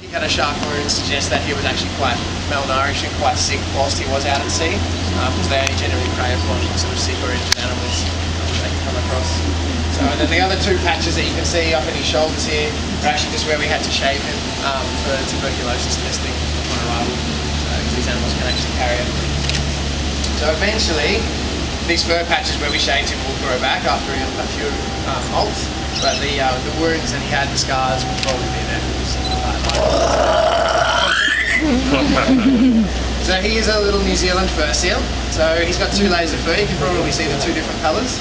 He had a shark wound suggests that he was actually quite malnourished and quite sick whilst he was out at sea, because they only generally prey upon sort of sick or injured animals that they can come across. So and then the other two patches that you can see up in his shoulders here are actually just where we had to shave him for tuberculosis testing on arrival, because these animals can actually carry it. So eventually, these fur patches where we shaved him will grow back after a few molts, but the wounds that he had, the scars, will probably be there for his entire life. So he is a little New Zealand fur seal. So he's got 2 layers of fur. You can probably see the 2 different colours.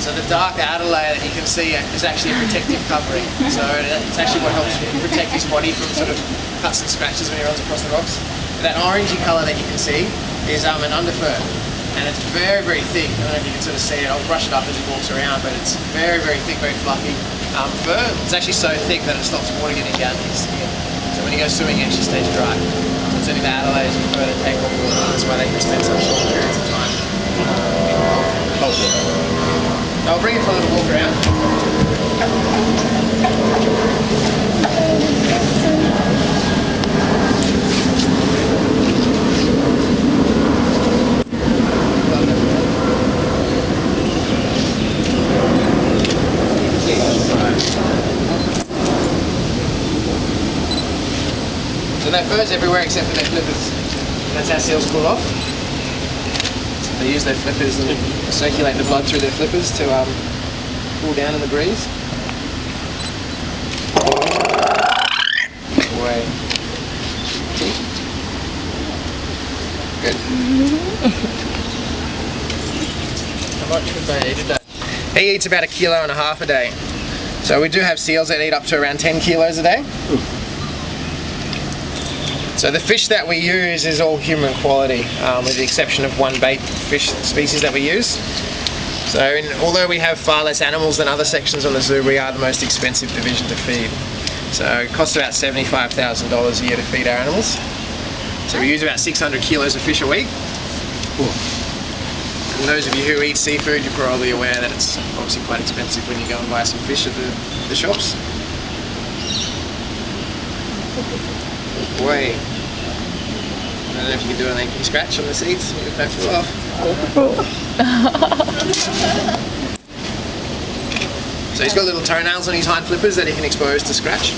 So the dark outer layer that you can see is actually a protective covering. So it's actually what helps protect his body from sort of cuts and scratches when he runs across the rocks. That orangey colour that you can see is an underfur. And it's very, very thick. I don't know if you can sort of see it. I'll brush it up as he walks around, but it's very, very thick, very fluffy fur. It's actually so thick that it stops water getting down to his skin. So when he goes swimming, it actually stays dry. It's only the outer layers of fur that take off water. That's why they can spend such short periods of time. I'll bring it for a little walk around. So their fur's everywhere except for their flippers. That's how seals cool off. So they use their flippers and circulate the blood through their flippers to cool down in the breeze. Away. Good. How much would they eat a day? He eats about 1.5 kilos a day. So we do have seals that eat up to around 10 kilos a day. So the fish that we use is all human quality, with the exception of one bait fish species that we use. So although we have far less animals than other sections on the zoo, we are the most expensive division to feed. So it costs about $75,000 a year to feed our animals. So we use about 600 kilos of fish a week. And those of you who eat seafood, you're probably aware that it's obviously quite expensive when you go and buy some fish at the shops. Boy. I don't know if you can do anything. Can you scratch on the seats? Make that feel off. So he's got little toenails on his hind flippers that he can expose to scratch.